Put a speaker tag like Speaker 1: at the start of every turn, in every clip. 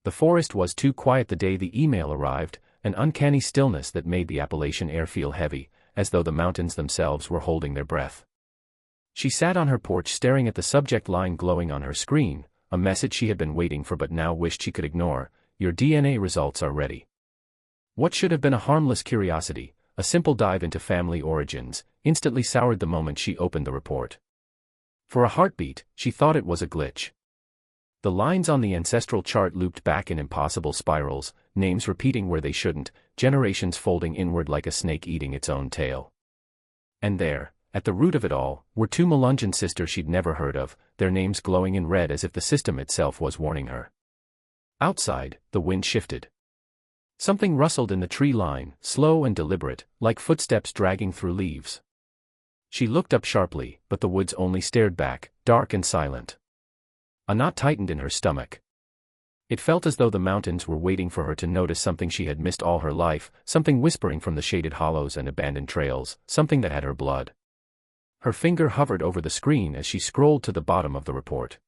Speaker 1: The forest was too quiet the day the email arrived, an uncanny stillness that made the Appalachian air feel heavy, as though the mountains themselves were holding their breath. She sat on her porch staring at the subject line glowing on her screen, a message she had been waiting for but now wished she could ignore. Your DNA results are ready. What should have been a harmless curiosity, a simple dive into family origins, instantly soured the moment she opened the report. For a heartbeat, she thought it was a glitch. The lines on the ancestral chart looped back in impossible spirals, names repeating where they shouldn't, generations folding inward like a snake eating its own tail. And there, at the root of it all, were two Melungeon sisters she'd never heard of, their names glowing in red as if the system itself was warning her. Outside, the wind shifted. Something rustled in the tree line, slow and deliberate, like footsteps dragging through leaves. She looked up sharply, but the woods only stared back, dark and silent. A knot tightened in her stomach. It felt as though the mountains were waiting for her to notice something she had missed all her life, something whispering from the shaded hollows and abandoned trails, something that had her blood. Her finger hovered over the screen as she scrolled to the bottom of the report.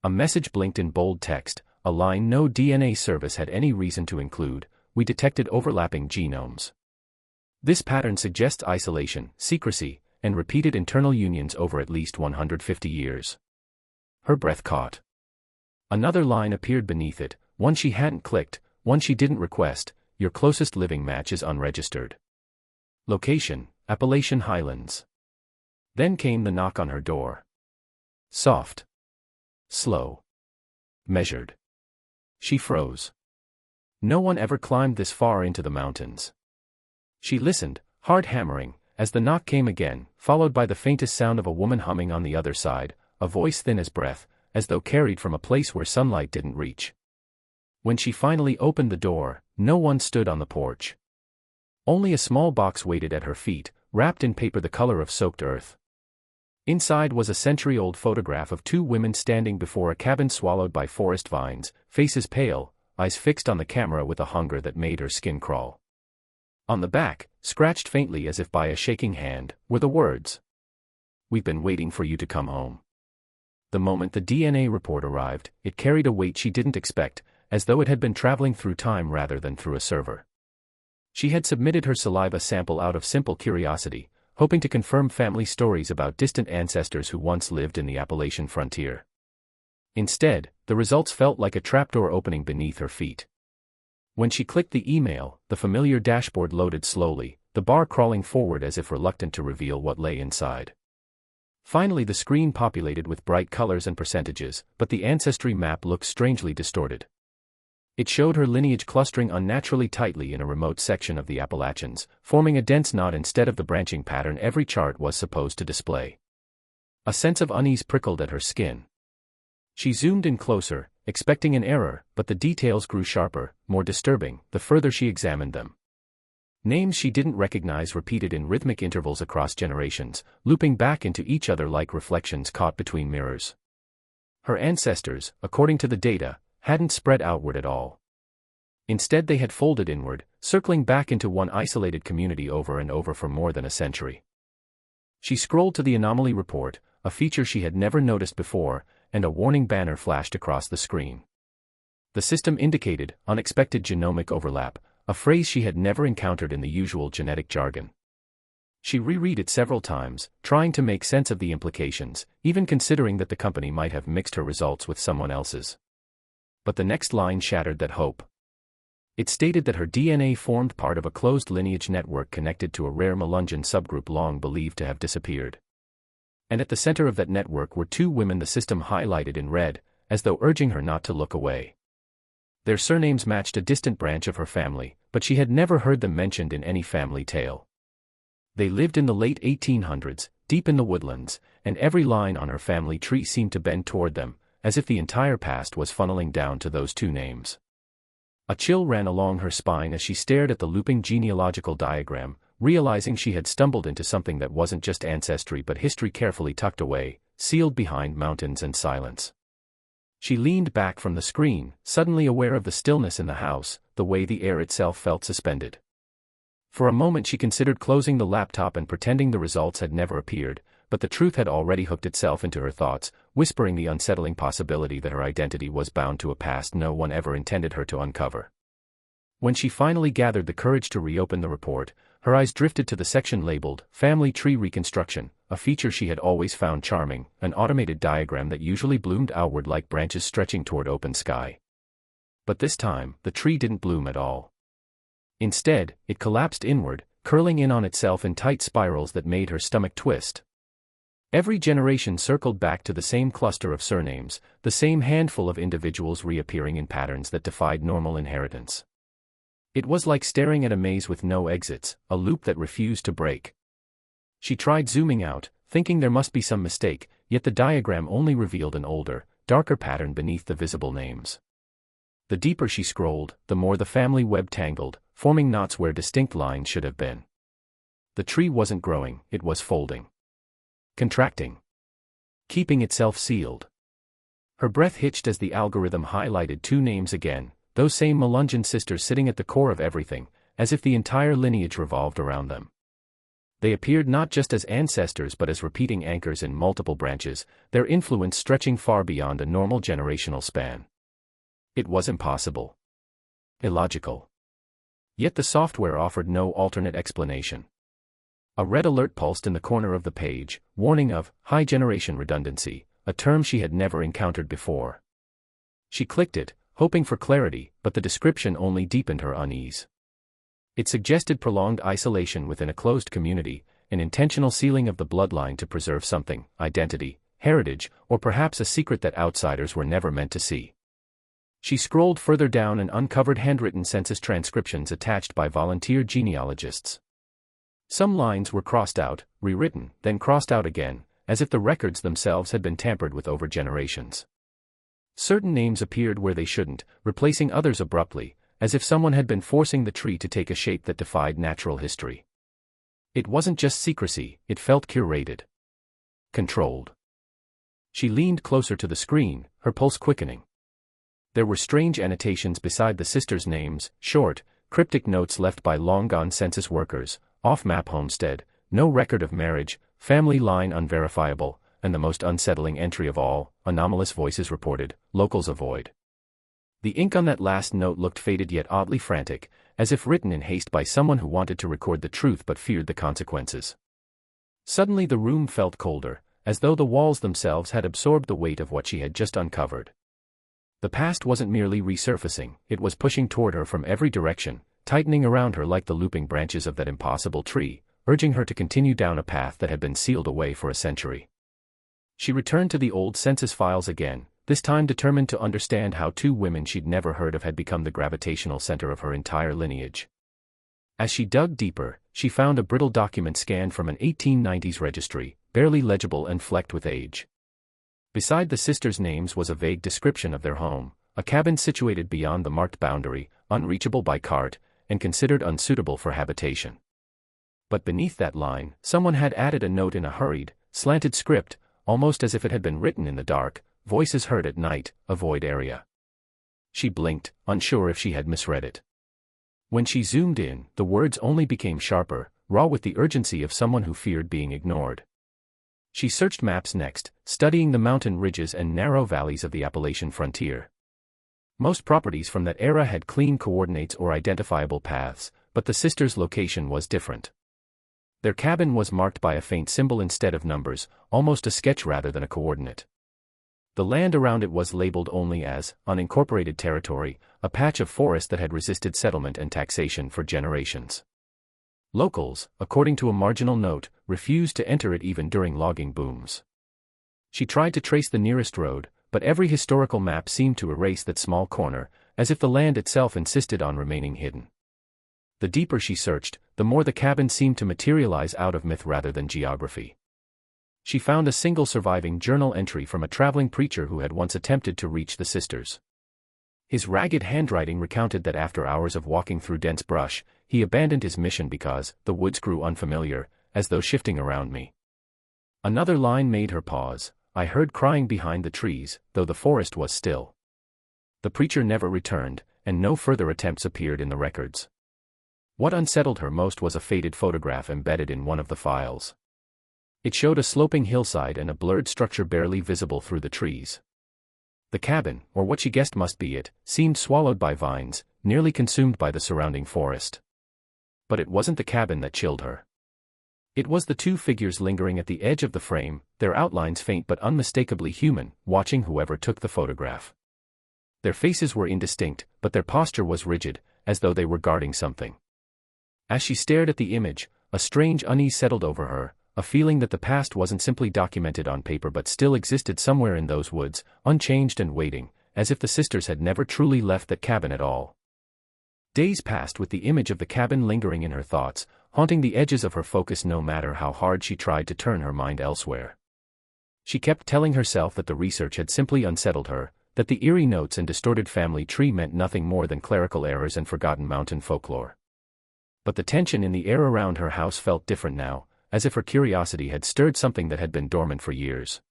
Speaker 1: A message blinked in bold text, a line no DNA service had any reason to include. We detected overlapping genomes. This pattern suggests isolation, secrecy, and repeated internal unions over at least 150 years. Her breath caught. Another line appeared beneath it, one she hadn't clicked, one she didn't request. Your closest living match is unregistered. Location, Appalachian Highlands. Then came the knock on her door. Soft. Slow. Measured. She froze. No one ever climbed this far into the mountains. She listened, heart hammering, as the knock came again, followed by the faintest sound of a woman humming on the other side, a voice thin as breath, as though carried from a place where sunlight didn't reach. When she finally opened the door, no one stood on the porch. Only a small box waited at her feet, wrapped in paper the color of soaked earth. Inside was a century-old photograph of two women standing before a cabin swallowed by forest vines, faces pale, eyes fixed on the camera with a hunger that made her skin crawl. On the back, scratched faintly as if by a shaking hand, were the words, "We've been waiting for you to come home." The moment the DNA report arrived, it carried a weight she didn't expect, as though it had been traveling through time rather than through a server. She had submitted her saliva sample out of simple curiosity, hoping to confirm family stories about distant ancestors who once lived in the Appalachian frontier. Instead, the results felt like a trapdoor opening beneath her feet. When she clicked the email, the familiar dashboard loaded slowly, the bar crawling forward as if reluctant to reveal what lay inside. Finally the screen populated with bright colors and percentages, but the ancestry map looked strangely distorted. It showed her lineage clustering unnaturally tightly in a remote section of the Appalachians, forming a dense knot instead of the branching pattern every chart was supposed to display. A sense of unease prickled at her skin. She zoomed in closer, expecting an error, but the details grew sharper, more disturbing, the further she examined them. Names she didn't recognize repeated in rhythmic intervals across generations, looping back into each other like reflections caught between mirrors. Her ancestors, according to the data, hadn't spread outward at all. Instead they had folded inward, circling back into one isolated community over and over for more than a century. She scrolled to the anomaly report, a feature she had never noticed before, and a warning banner flashed across the screen. The system indicated unexpected genomic overlap, a phrase she had never encountered in the usual genetic jargon. She reread it several times, trying to make sense of the implications, even considering that the company might have mixed her results with someone else's. But the next line shattered that hope. It stated that her DNA formed part of a closed lineage network connected to a rare Melungeon subgroup long believed to have disappeared. And at the center of that network were two women the system highlighted in red, as though urging her not to look away. Their surnames matched a distant branch of her family, but she had never heard them mentioned in any family tale. They lived in the late 1800s, deep in the woodlands, and every line on her family tree seemed to bend toward them, as if the entire past was funneling down to those two names. A chill ran along her spine as she stared at the looping genealogical diagram, realizing she had stumbled into something that wasn't just ancestry but history carefully tucked away, sealed behind mountains and silence. She leaned back from the screen, suddenly aware of the stillness in the house, the way the air itself felt suspended. For a moment she considered closing the laptop and pretending the results had never appeared, but the truth had already hooked itself into her thoughts, whispering the unsettling possibility that her identity was bound to a past no one ever intended her to uncover. When she finally gathered the courage to reopen the report, her eyes drifted to the section labeled Family Tree Reconstruction, a feature she had always found charming, an automated diagram that usually bloomed outward like branches stretching toward open sky. But this time, the tree didn't bloom at all. Instead, it collapsed inward, curling in on itself in tight spirals that made her stomach twist. Every generation circled back to the same cluster of surnames, the same handful of individuals reappearing in patterns that defied normal inheritance. It was like staring at a maze with no exits, a loop that refused to break. She tried zooming out, thinking there must be some mistake, yet the diagram only revealed an older, darker pattern beneath the visible names. The deeper she scrolled, the more the family web tangled, forming knots where distinct lines should have been. The tree wasn't growing, it was folding. Contracting. Keeping itself sealed. Her breath hitched as the algorithm highlighted two names again, those same Melungeon sisters sitting at the core of everything, as if the entire lineage revolved around them. They appeared not just as ancestors but as repeating anchors in multiple branches, their influence stretching far beyond a normal generational span. It was impossible. Illogical. Yet the software offered no alternate explanation. A red alert pulsed in the corner of the page, warning of high generation redundancy, a term she had never encountered before. She clicked it, hoping for clarity, but the description only deepened her unease. It suggested prolonged isolation within a closed community, an intentional sealing of the bloodline to preserve something, identity, heritage, or perhaps a secret that outsiders were never meant to see. She scrolled further down and uncovered handwritten census transcriptions attached by volunteer genealogists. Some lines were crossed out, rewritten, then crossed out again, as if the records themselves had been tampered with over generations. Certain names appeared where they shouldn't, replacing others abruptly, as if someone had been forcing the tree to take a shape that defied natural history. It wasn't just secrecy, it felt curated. Controlled. She leaned closer to the screen, her pulse quickening. There were strange annotations beside the sisters' names, short, cryptic notes left by long-gone census workers, off-map homestead, no record of marriage, family line unverifiable, and the most unsettling entry of all, anomalous voices reported, locals avoid. The ink on that last note looked faded yet oddly frantic, as if written in haste by someone who wanted to record the truth but feared the consequences. Suddenly the room felt colder, as though the walls themselves had absorbed the weight of what she had just uncovered. The past wasn't merely resurfacing, it was pushing toward her from every direction, tightening around her like the looping branches of that impossible tree, urging her to continue down a path that had been sealed away for a century. She returned to the old census files again, this time determined to understand how two women she'd never heard of had become the gravitational center of her entire lineage. As she dug deeper, she found a brittle document scanned from an 1890s registry, barely legible and flecked with age. Beside the sisters' names was a vague description of their home, a cabin situated beyond the marked boundary, unreachable by cart, and considered unsuitable for habitation. But beneath that line, someone had added a note in a hurried, slanted script, almost as if it had been written in the dark, voices heard at night, avoid area. She blinked, unsure if she had misread it. When she zoomed in, the words only became sharper, raw with the urgency of someone who feared being ignored. She searched maps next, studying the mountain ridges and narrow valleys of the Appalachian frontier. Most properties from that era had clean coordinates or identifiable paths, but the sisters' location was different. Their cabin was marked by a faint symbol instead of numbers, almost a sketch rather than a coordinate. The land around it was labeled only as unincorporated territory, a patch of forest that had resisted settlement and taxation for generations. Locals, according to a marginal note, refused to enter it even during logging booms. She tried to trace the nearest road, but every historical map seemed to erase that small corner, as if the land itself insisted on remaining hidden. The deeper she searched, the more the cabin seemed to materialize out of myth rather than geography. She found a single surviving journal entry from a traveling preacher who had once attempted to reach the sisters. His ragged handwriting recounted that after hours of walking through dense brush, he abandoned his mission because the woods grew unfamiliar, as though shifting around me. Another line made her pause. I heard crying behind the trees, though the forest was still. The preacher never returned, and no further attempts appeared in the records. What unsettled her most was a faded photograph embedded in one of the files. It showed a sloping hillside and a blurred structure barely visible through the trees. The cabin, or what she guessed must be it, seemed swallowed by vines, nearly consumed by the surrounding forest. But it wasn't the cabin that chilled her. It was the two figures lingering at the edge of the frame, their outlines faint but unmistakably human, watching whoever took the photograph. Their faces were indistinct, but their posture was rigid, as though they were guarding something. As she stared at the image, a strange unease settled over her, a feeling that the past wasn't simply documented on paper but still existed somewhere in those woods, unchanged and waiting, as if the sisters had never truly left that cabin at all. Days passed with the image of the cabin lingering in her thoughts, haunting the edges of her focus no matter how hard she tried to turn her mind elsewhere. She kept telling herself that the research had simply unsettled her, that the eerie notes and distorted family tree meant nothing more than clerical errors and forgotten mountain folklore. But the tension in the air around her house felt different now, as if her curiosity had stirred something that had been dormant for years.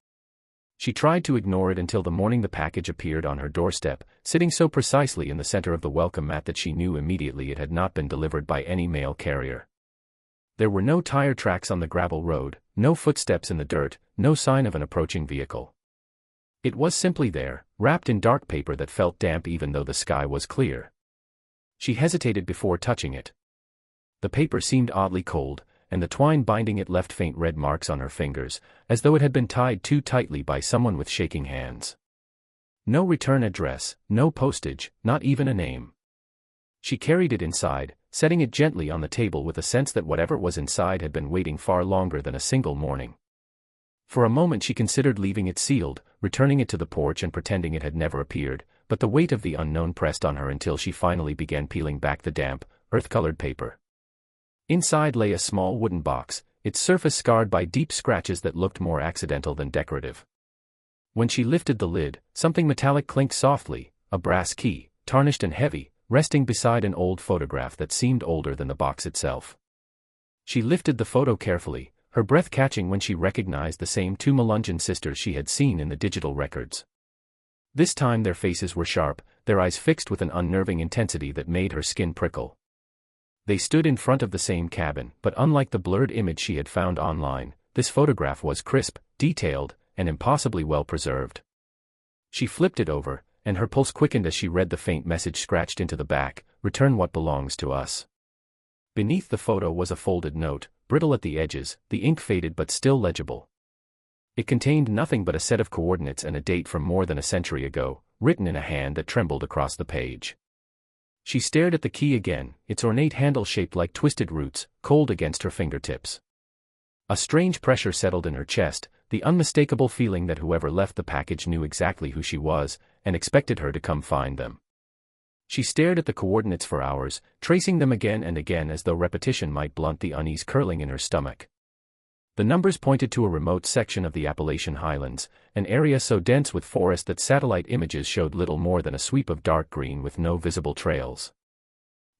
Speaker 1: She tried to ignore it until the morning the package appeared on her doorstep, sitting so precisely in the center of the welcome mat that she knew immediately it had not been delivered by any mail carrier. There were no tire tracks on the gravel road, no footsteps in the dirt, no sign of an approaching vehicle. It was simply there, wrapped in dark paper that felt damp even though the sky was clear. She hesitated before touching it. The paper seemed oddly cold, and the twine binding it left faint red marks on her fingers, as though it had been tied too tightly by someone with shaking hands. No return address, no postage, not even a name. She carried it inside, setting it gently on the table with a sense that whatever was inside had been waiting far longer than a single morning. For a moment she considered leaving it sealed, returning it to the porch and pretending it had never appeared, but the weight of the unknown pressed on her until she finally began peeling back the damp, earth-colored paper. Inside lay a small wooden box, its surface scarred by deep scratches that looked more accidental than decorative. When she lifted the lid, something metallic clinked softly, a brass key, tarnished and heavy, resting beside an old photograph that seemed older than the box itself. She lifted the photo carefully, her breath catching when she recognized the same two Melungeon sisters she had seen in the digital records. This time their faces were sharp, their eyes fixed with an unnerving intensity that made her skin prickle. They stood in front of the same cabin, but unlike the blurred image she had found online, this photograph was crisp, detailed, and impossibly well preserved. She flipped it over, and her pulse quickened as she read the faint message scratched into the back, "Return what belongs to us." Beneath the photo was a folded note, brittle at the edges, the ink faded but still legible. It contained nothing but a set of coordinates and a date from more than a century ago, written in a hand that trembled across the page. She stared at the key again, its ornate handle shaped like twisted roots, cold against her fingertips. A strange pressure settled in her chest, the unmistakable feeling that whoever left the package knew exactly who she was, and expected her to come find them. She stared at the coordinates for hours, tracing them again and again as though repetition might blunt the unease curling in her stomach. The numbers pointed to a remote section of the Appalachian Highlands, an area so dense with forest that satellite images showed little more than a sweep of dark green with no visible trails.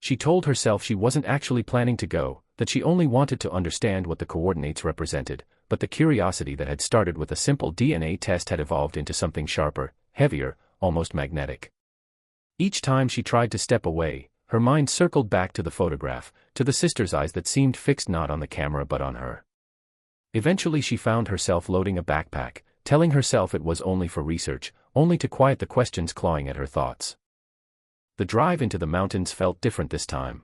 Speaker 1: She told herself she wasn't actually planning to go, that she only wanted to understand what the coordinates represented, but the curiosity that had started with a simple DNA test had evolved into something sharper, heavier, almost magnetic. Each time she tried to step away, her mind circled back to the photograph, to the sisters' eyes that seemed fixed not on the camera but on her. Eventually she found herself loading a backpack, telling herself it was only for research, only to quiet the questions clawing at her thoughts. The drive into the mountains felt different this time.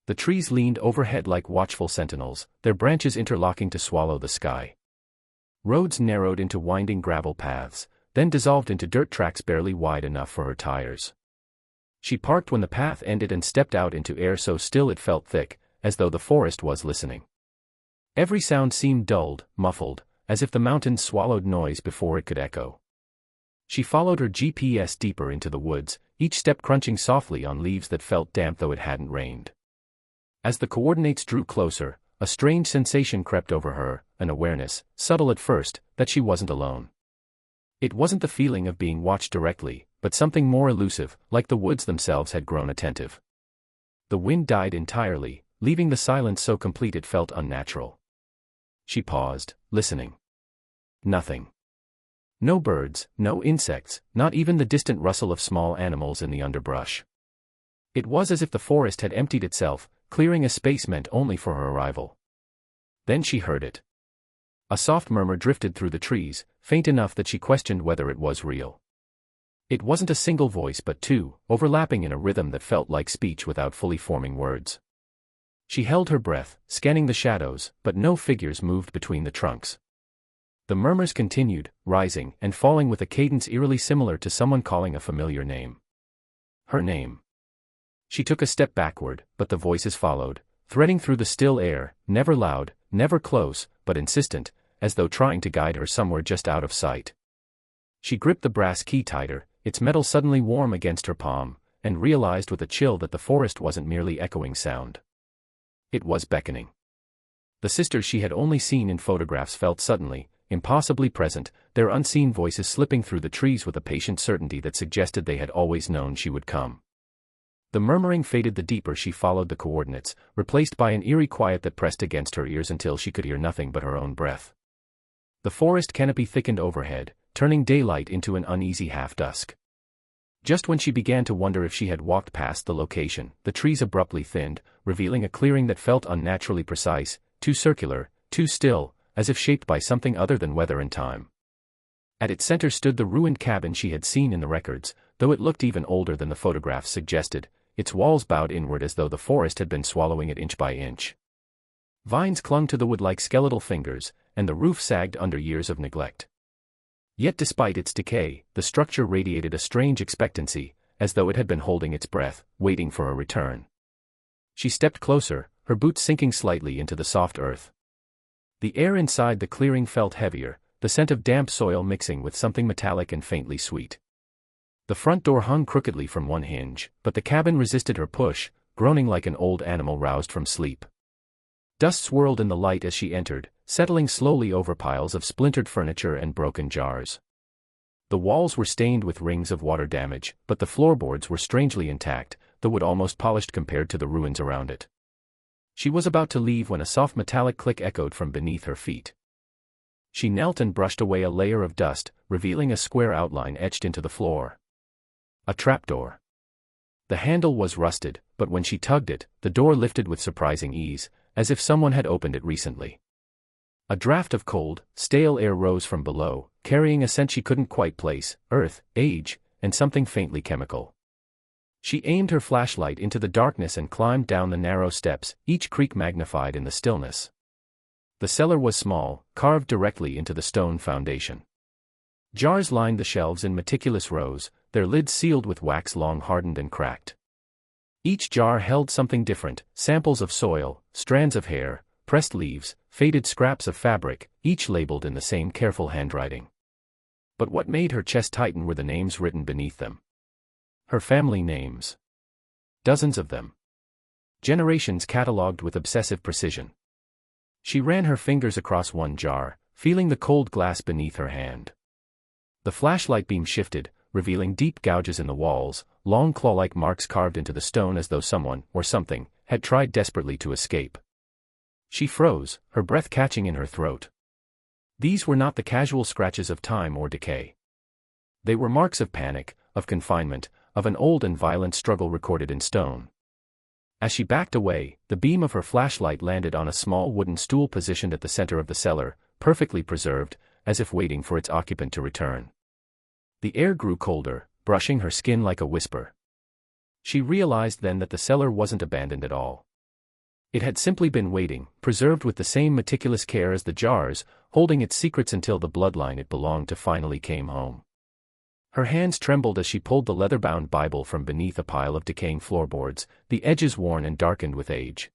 Speaker 1: The trees leaned overhead like watchful sentinels, their branches interlocking to swallow the sky. Roads narrowed into winding gravel paths, then dissolved into dirt tracks barely wide enough for her tires. She parked when the path ended and stepped out into air so still it felt thick, as though the forest was listening. Every sound seemed dulled, muffled, as if the mountains swallowed noise before it could echo. She followed her GPS deeper into the woods, each step crunching softly on leaves that felt damp though it hadn't rained. As the coordinates drew closer, a strange sensation crept over her, an awareness, subtle at first, that she wasn't alone. It wasn't the feeling of being watched directly, but something more elusive, like the woods themselves had grown attentive. The wind died entirely, leaving the silence so complete it felt unnatural. She paused, listening. Nothing. No birds, no insects, not even the distant rustle of small animals in the underbrush. It was as if the forest had emptied itself, clearing a space meant only for her arrival. Then she heard it. A soft murmur drifted through the trees, faint enough that she questioned whether it was real. It wasn't a single voice but two, overlapping in a rhythm that felt like speech without fully forming words. She held her breath, scanning the shadows, but no figures moved between the trunks. The murmurs continued, rising and falling with a cadence eerily similar to someone calling a familiar name. Her name. She took a step backward, but the voices followed, threading through the still air, never loud, never close, but insistent, as though trying to guide her somewhere just out of sight. She gripped the brass key tighter, its metal suddenly warm against her palm, and realized with a chill that the forest wasn't merely echoing sound. It was beckoning. The sisters she had only seen in photographs felt suddenly, impossibly present, their unseen voices slipping through the trees with a patient certainty that suggested they had always known she would come. The murmuring faded the deeper she followed the coordinates, replaced by an eerie quiet that pressed against her ears until she could hear nothing but her own breath. The forest canopy thickened overhead, turning daylight into an uneasy half-dusk. Just when she began to wonder if she had walked past the location, the trees abruptly thinned, revealing a clearing that felt unnaturally precise, too circular, too still, as if shaped by something other than weather and time. At its center stood the ruined cabin she had seen in the records, though it looked even older than the photographs suggested, its walls bowed inward as though the forest had been swallowing it inch by inch. Vines clung to the wood like skeletal fingers, and the roof sagged under years of neglect. Yet despite its decay, the structure radiated a strange expectancy, as though it had been holding its breath, waiting for a return. She stepped closer, her boots sinking slightly into the soft earth. The air inside the clearing felt heavier, the scent of damp soil mixing with something metallic and faintly sweet. The front door hung crookedly from one hinge, but the cabin resisted her push, groaning like an old animal roused from sleep. Dust swirled in the light as she entered, settling slowly over piles of splintered furniture and broken jars. The walls were stained with rings of water damage, but the floorboards were strangely intact, the wood almost polished compared to the ruins around it. She was about to leave when a soft metallic click echoed from beneath her feet. She knelt and brushed away a layer of dust, revealing a square outline etched into the floor. A trapdoor. The handle was rusted, but when she tugged it, the door lifted with surprising ease, as if someone had opened it recently. A draft of cold, stale air rose from below, carrying a scent she couldn't quite place, earth, age, and something faintly chemical. She aimed her flashlight into the darkness and climbed down the narrow steps, each creak magnified in the stillness. The cellar was small, carved directly into the stone foundation. Jars lined the shelves in meticulous rows, their lids sealed with wax long hardened and cracked. Each jar held something different, samples of soil, strands of hair, pressed leaves, faded scraps of fabric, each labeled in the same careful handwriting. But what made her chest tighten were the names written beneath them. Her family names. Dozens of them. Generations catalogued with obsessive precision. She ran her fingers across one jar, feeling the cold glass beneath her hand. The flashlight beam shifted, revealing deep gouges in the walls, long claw-like marks carved into the stone as though someone, or something, had tried desperately to escape. She froze, her breath catching in her throat. These were not the casual scratches of time or decay. They were marks of panic, of confinement, of an old and violent struggle recorded in stone. As she backed away, the beam of her flashlight landed on a small wooden stool positioned at the center of the cellar, perfectly preserved, as if waiting for its occupant to return. The air grew colder, brushing her skin like a whisper. She realized then that the cellar wasn't abandoned at all. It had simply been waiting, preserved with the same meticulous care as the jars, holding its secrets until the bloodline it belonged to finally came home. Her hands trembled as she pulled the leather-bound Bible from beneath a pile of decaying floorboards, the edges worn and darkened with age.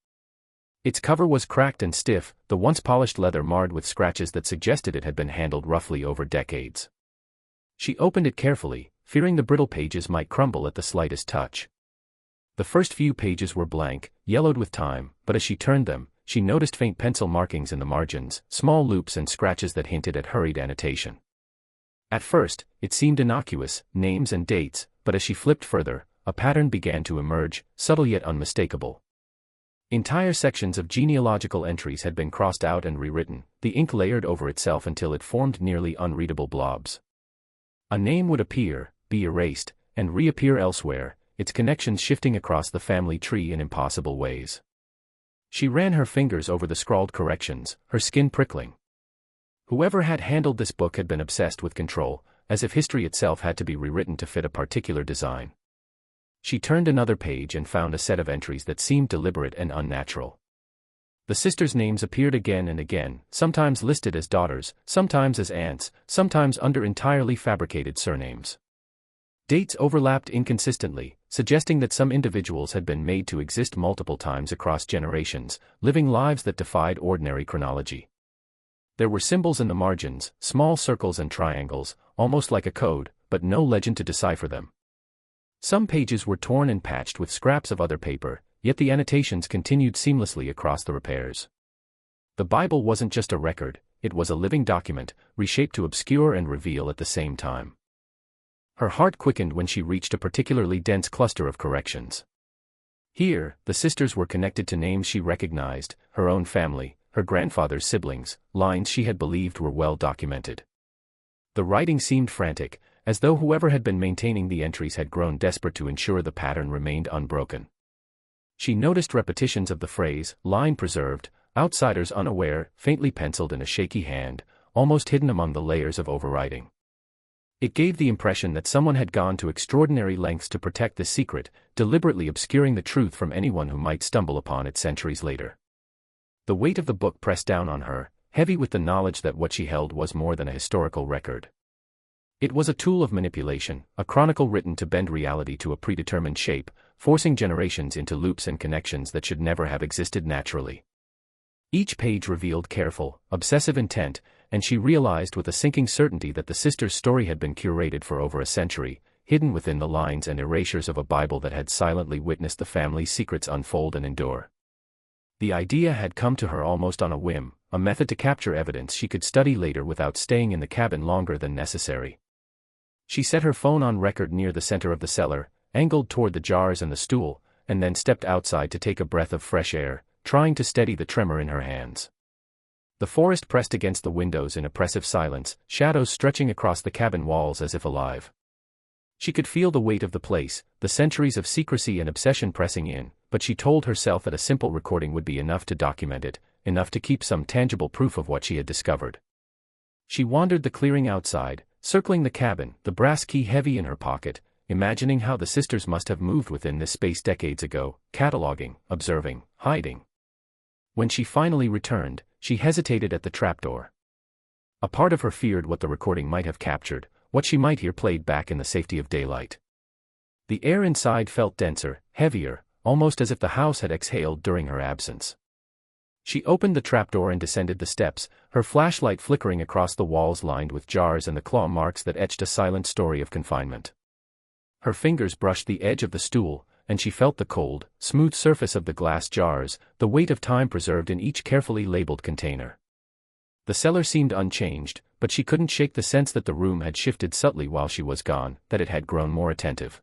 Speaker 1: Its cover was cracked and stiff, the once polished leather marred with scratches that suggested it had been handled roughly over decades. She opened it carefully, fearing the brittle pages might crumble at the slightest touch. The first few pages were blank, yellowed with time, but as she turned them, she noticed faint pencil markings in the margins, small loops and scratches that hinted at hurried annotation. At first, it seemed innocuous, names and dates, but as she flipped further, a pattern began to emerge, subtle yet unmistakable. Entire sections of genealogical entries had been crossed out and rewritten, the ink layered over itself until it formed nearly unreadable blobs. A name would appear, be erased, and reappear elsewhere, its connections shifting across the family tree in impossible ways. She ran her fingers over the scrawled corrections, her skin prickling. Whoever had handled this book had been obsessed with control, as if history itself had to be rewritten to fit a particular design. She turned another page and found a set of entries that seemed deliberate and unnatural. The sisters' names appeared again and again, sometimes listed as daughters, sometimes as aunts, sometimes under entirely fabricated surnames. Dates overlapped inconsistently, suggesting that some individuals had been made to exist multiple times across generations, living lives that defied ordinary chronology. There were symbols in the margins, small circles and triangles, almost like a code, but no legend to decipher them. Some pages were torn and patched with scraps of other paper, yet the annotations continued seamlessly across the repairs. The Bible wasn't just a record, it was a living document, reshaped to obscure and reveal at the same time. Her heart quickened when she reached a particularly dense cluster of corrections. Here, the sisters were connected to names she recognized, her own family, her grandfather's siblings, lines she had believed were well documented. The writing seemed frantic, as though whoever had been maintaining the entries had grown desperate to ensure the pattern remained unbroken. She noticed repetitions of the phrase, line preserved, outsiders unaware, faintly penciled in a shaky hand, almost hidden among the layers of overwriting. It gave the impression that someone had gone to extraordinary lengths to protect the secret, deliberately obscuring the truth from anyone who might stumble upon it centuries later. The weight of the book pressed down on her, heavy with the knowledge that what she held was more than a historical record. It was a tool of manipulation, a chronicle written to bend reality to a predetermined shape, forcing generations into loops and connections that should never have existed naturally. Each page revealed careful, obsessive intent, and she realized with a sinking certainty that the sisters' story had been curated for over a century, hidden within the lines and erasures of a Bible that had silently witnessed the family's secrets unfold and endure. The idea had come to her almost on a whim, a method to capture evidence she could study later without staying in the cabin longer than necessary. She set her phone on record near the center of the cellar, angled toward the jars and the stool, and then stepped outside to take a breath of fresh air, trying to steady the tremor in her hands. The forest pressed against the windows in oppressive silence, shadows stretching across the cabin walls as if alive. She could feel the weight of the place, the centuries of secrecy and obsession pressing in, but she told herself that a simple recording would be enough to document it, enough to keep some tangible proof of what she had discovered. She wandered the clearing outside, circling the cabin, the brass key heavy in her pocket, imagining how the sisters must have moved within this space decades ago, cataloging, observing, hiding. When she finally returned, she hesitated at the trapdoor. A part of her feared what the recording might have captured, what she might hear played back in the safety of daylight. The air inside felt denser, heavier, almost as if the house had exhaled during her absence. She opened the trapdoor and descended the steps, her flashlight flickering across the walls lined with jars and the claw marks that etched a silent story of confinement. Her fingers brushed the edge of the stool, and she felt the cold, smooth surface of the glass jars, the weight of time preserved in each carefully labeled container. The cellar seemed unchanged, but she couldn't shake the sense that the room had shifted subtly while she was gone, that it had grown more attentive.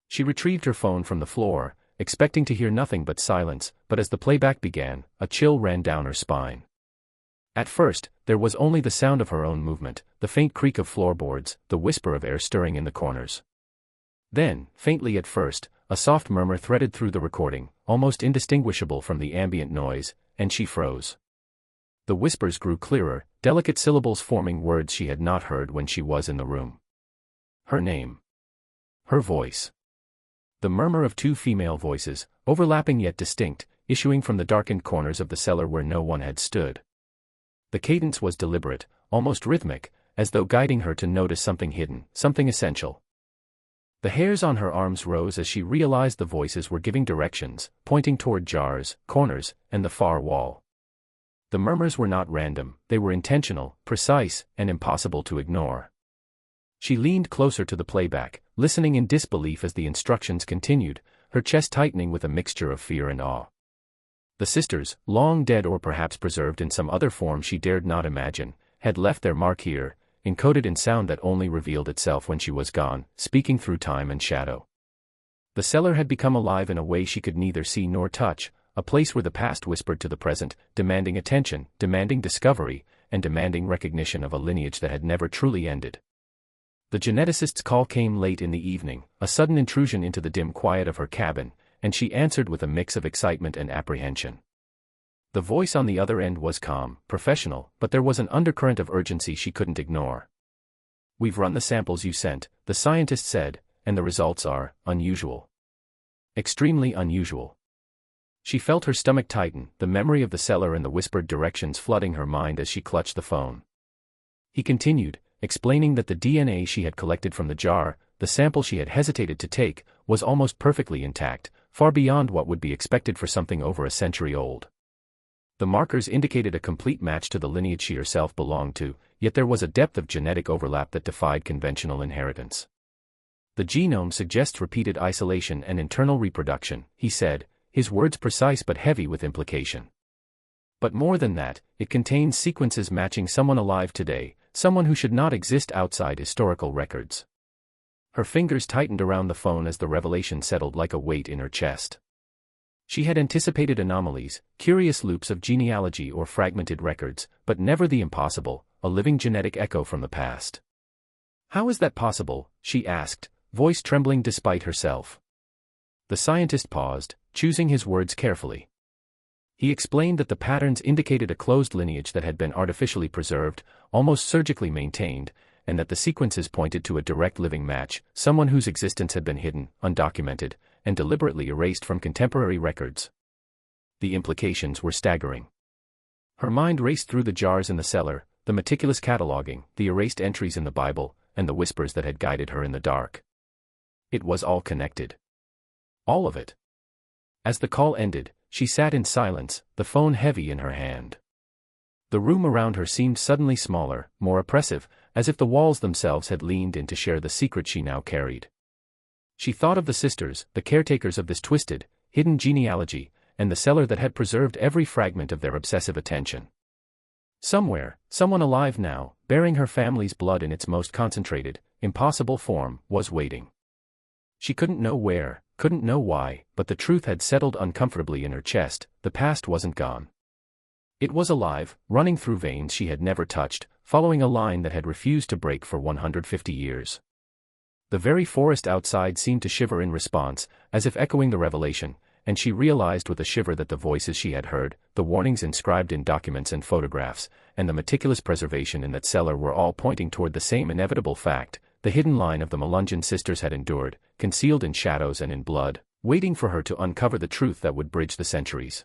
Speaker 1: She retrieved her phone from the floor, expecting to hear nothing but silence, but as the playback began, a chill ran down her spine. At first, there was only the sound of her own movement, the faint creak of floorboards, the whisper of air stirring in the corners. Then, faintly at first, a soft murmur threaded through the recording, almost indistinguishable from the ambient noise, and she froze. The whispers grew clearer, delicate syllables forming words she had not heard when she was in the room. Her name. Her voice. The murmur of two female voices, overlapping yet distinct, issuing from the darkened corners of the cellar where no one had stood. The cadence was deliberate, almost rhythmic, as though guiding her to notice something hidden, something essential. The hairs on her arms rose as she realized the voices were giving directions, pointing toward jars, corners, and the far wall. The murmurs were not random, they were intentional, precise, and impossible to ignore. She leaned closer to the playback, listening in disbelief as the instructions continued, her chest tightening with a mixture of fear and awe. The sisters, long dead or perhaps preserved in some other form she dared not imagine, had left their mark here, encoded in sound that only revealed itself when she was gone, speaking through time and shadow. The cellar had become alive in a way she could neither see nor touch, a place where the past whispered to the present, demanding attention, demanding discovery, and demanding recognition of a lineage that had never truly ended. The geneticist's call came late in the evening, a sudden intrusion into the dim quiet of her cabin, and she answered with a mix of excitement and apprehension. The voice on the other end was calm, professional, but there was an undercurrent of urgency she couldn't ignore. "We've run the samples you sent," the scientist said, "and the results are unusual. Extremely unusual." She felt her stomach tighten, the memory of the cellar and the whispered directions flooding her mind as she clutched the phone. He continued, explaining that the DNA she had collected from the jar, the sample she had hesitated to take, was almost perfectly intact, far beyond what would be expected for something over a century old. The markers indicated a complete match to the lineage she herself belonged to, yet there was a depth of genetic overlap that defied conventional inheritance. "The genome suggests repeated isolation and internal reproduction," he said, his words precise but heavy with implication. "But more than that, it contains sequences matching someone alive today, someone who should not exist outside historical records." Her fingers tightened around the phone as the revelation settled like a weight in her chest. She had anticipated anomalies, curious loops of genealogy or fragmented records, but never the impossible, a living genetic echo from the past. "How is that possible?" she asked, voice trembling despite herself. The scientist paused, choosing his words carefully. He explained that the patterns indicated a closed lineage that had been artificially preserved, almost surgically maintained, and that the sequences pointed to a direct living match, someone whose existence had been hidden, undocumented, and deliberately erased from contemporary records. The implications were staggering. Her mind raced through the jars in the cellar, the meticulous cataloging, the erased entries in the Bible, and the whispers that had guided her in the dark. It was all connected. All of it. As the call ended, she sat in silence, the phone heavy in her hand. The room around her seemed suddenly smaller, more oppressive, as if the walls themselves had leaned in to share the secret she now carried. She thought of the sisters, the caretakers of this twisted, hidden genealogy, and the cellar that had preserved every fragment of their obsessive attention. Somewhere, someone alive now, bearing her family's blood in its most concentrated, impossible form, was waiting. She couldn't know where, couldn't know why, but the truth had settled uncomfortably in her chest. The past wasn't gone. It was alive, running through veins she had never touched, following a line that had refused to break for 150 years. The very forest outside seemed to shiver in response, as if echoing the revelation, and she realized with a shiver that the voices she had heard, the warnings inscribed in documents and photographs, and the meticulous preservation in that cellar were all pointing toward the same inevitable fact: the hidden line of the Melungeon sisters had endured, concealed in shadows and in blood, waiting for her to uncover the truth that would bridge the centuries.